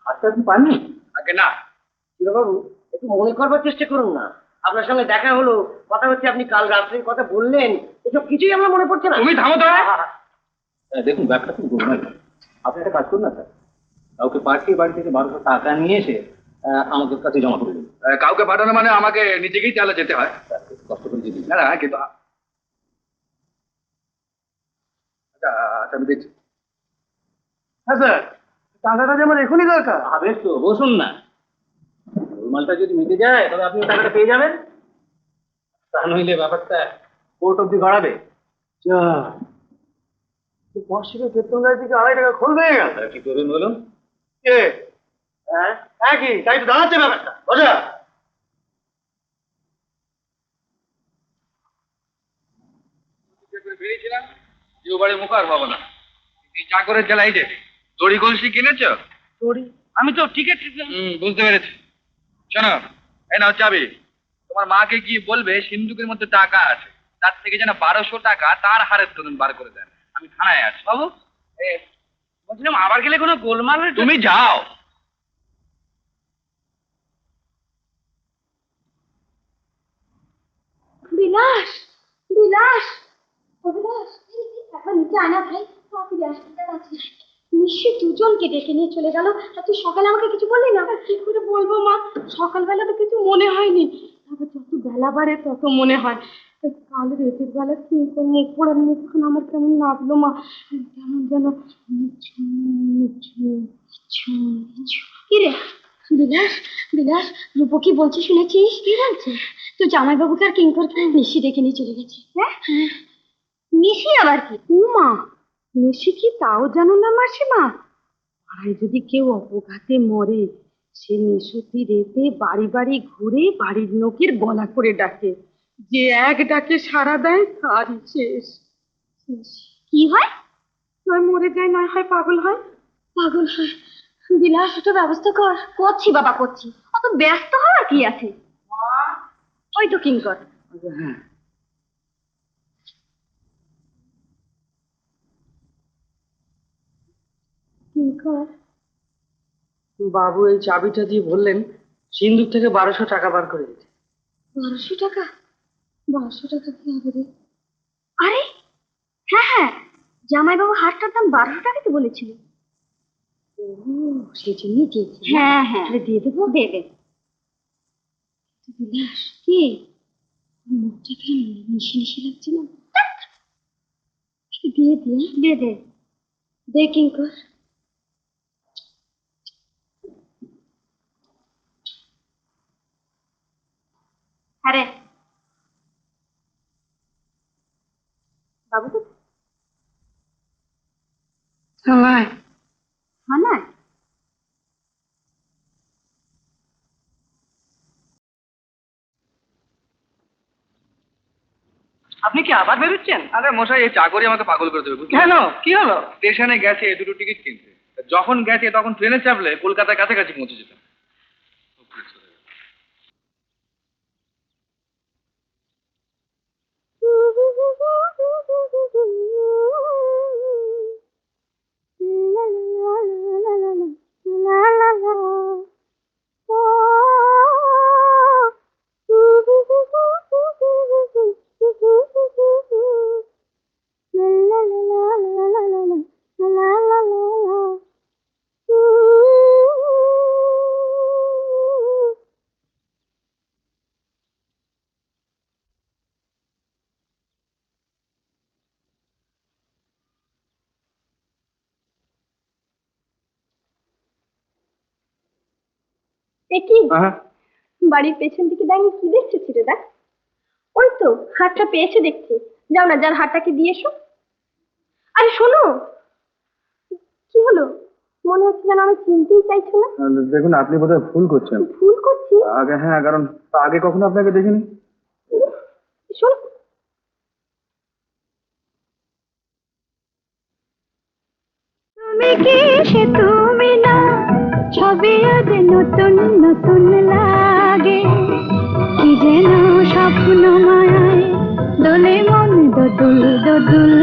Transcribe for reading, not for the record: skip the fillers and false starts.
হাতটা আপনি পাননি? আগে না। বাবু একটু মনে করবার চেষ্টা করুন না, আপনার সঙ্গে দেখা হলো, কথা হচ্ছে, আপনি কাল রাত্রের কথা বললেন, এসব কিছুই আমার মনে পড়ছে না। তুমি থামো তো। দেখুন ব্যাপারটা খুব গোলমাল। আপনি একটা কাজ করুন না স্যার, কাউকে পাঠিয়ে বাড়ি থেকে 1200 টাকা নিয়ে এসে আমাদের কাছে জমা করে দিন। কাউকে পাঠানো মানে আমাকে নিজেকেই তাহলে যেতে হয়? কষ্ট করে দিন। না না, কিন্তু আচ্ছা আচ্ছা, আমি দেখছি। হ্যাঁ স্যার, টাকাটা যেমন এখনই দরকার। বেশ তো, বসুন না। গোলমালটা যদি মিটে যায় তবে আপনি টাকাটা পেয়ে যাবেন, তা নইলে ব্যাপারটা কোর্ট অব্দি গড়াবে। যা, 5 থেকে বেতন গাড়ি থেকে 2.5 টাকা খোল হয়ে গেল। কি করবেন বলুন? কে? হ্যাঁ হ্যাঁ, কি তাই তো দাঁড়াচ্ছে ব্যাপারটা। বোঝা বেরিয়েছিলাম যে ও বাড়ি মুখ আর পাবো না। যা করে চালাই যে দড়ি কলসি কিনেছ? তোরই আমি তো টিকিট। বুঝতে পেরেছি। শোনো, এই নাও চাবি। তোমার মাকে গিয়ে বলবে সিন্ধুকের মধ্যে টাকা আছে, তার থেকে যেন 1200 টাকা তার হারের তরুণ বার করে দেন। আমি থানায় আছি। বাবু বলছিলাম, আবার গেলে কোনো গোলমাল? তুমি যাও। বিলাস, বিলাস, ও বিলাস, একবার নিচে আনা ভাই, ফিরে আসতে আছে। নিশ্চয়ই দুজনকে ডেকে নিয়ে চলে গেল। আর তুই সকালে আমাকে কিছু বললি না? কি করে বলবো মা, সকালবেলা তো কিছু মনে হয়নি, তারপর যত বেলা বাড়ে তত মনে হয়। কাল রাতের বেলা কি মুখ পড়ে মুখখান আমার কেমন লাগলো মা, কেমন যেন কি রে বিলাস, বিলাস, রূপো কি বলছে শুনেছিস? কি বলছে? তো জামাইবাবুকে আর কিঙ্করকে নিশি ডেকে নিয়ে চলে গেছে। হ্যাঁ, নিশি আবার কি? মা, নিশি কি তাও জানো না মাসিমা? পাড়ায় যদি কেউ অপঘাতে মরে, সে নিশুতি রেতে বাড়ি বাড়ি ঘুরে বাড়ির লোকের গলা করে ডাকে, যে এক ডাকে সাড়া দেয় তারই শেষ। কি হয়? নয় মরে যায়, নয় হয় পাগল হয়। পাগল হয়? বিলাস, ওটা ব্যবস্থা কর। করছি বাবা, করছি। অত ব্যস্ত হওয়ার কি আছে? ওই তো কিঙ্কর। হ্যাঁ, কিঙ্কর, বাবু এই চাবিটা দিয়ে বললেন সিন্ধুক থেকে 1200 টাকা বার করে দিতে। 1200 টাকা? 1200 টাকা কি হবে রে? আরে হ্যাঁ হ্যাঁ, জামাইবাবু হারটার দাম 1200 টাকাতে বলেছিল। ও, সেই জন্যই দিয়েছে। হ্যাঁ হ্যাঁ, দিয়ে দেবো। দেবে। বিলাস, কি মুখটা কেমন মিশি মিশি লাগছে না? দিয়ে দিয়ে দে দে দে কিঙ্কর। আরে বাবু তো থানায়। থানায়? আপনি কি আবার বেরোচ্ছেন? আরে মশাই, এই চাকরি আমাকে পাগল করে দেবে। বুঝলি? কেন, কি হলো? স্টেশনে গেছে দুটো টিকিট কিনতে, যখন গেছে তখন ট্রেনে চাপলে কলকাতার কাছাকাছি পৌঁছে যেতাম। কি বাড়ির পেছন দিকে দাঁড়িয়ে কি দেখছো ছিরেদা? ওই তো হাতটা পেয়েছে দেখছি। যাও না, যার হাতটাকে দিয়ে এসো। আরে শোনো, কি হলো? মনে হচ্ছে যেন আমি চিনতেই চাইছো না। দেখুন, আপনি বোধহয় ভুল করছেন। ভুল করছি? আগে হ্যাঁ, কারণ আগে কখনো আপনাকে দেখিনি। শোন, তুমি কি সে তুমি না, ছবি আজ নতুন নতুন লাগে, কি যেন স্বপ্ন মায়ায় দোলে মন দোদুল দোদুল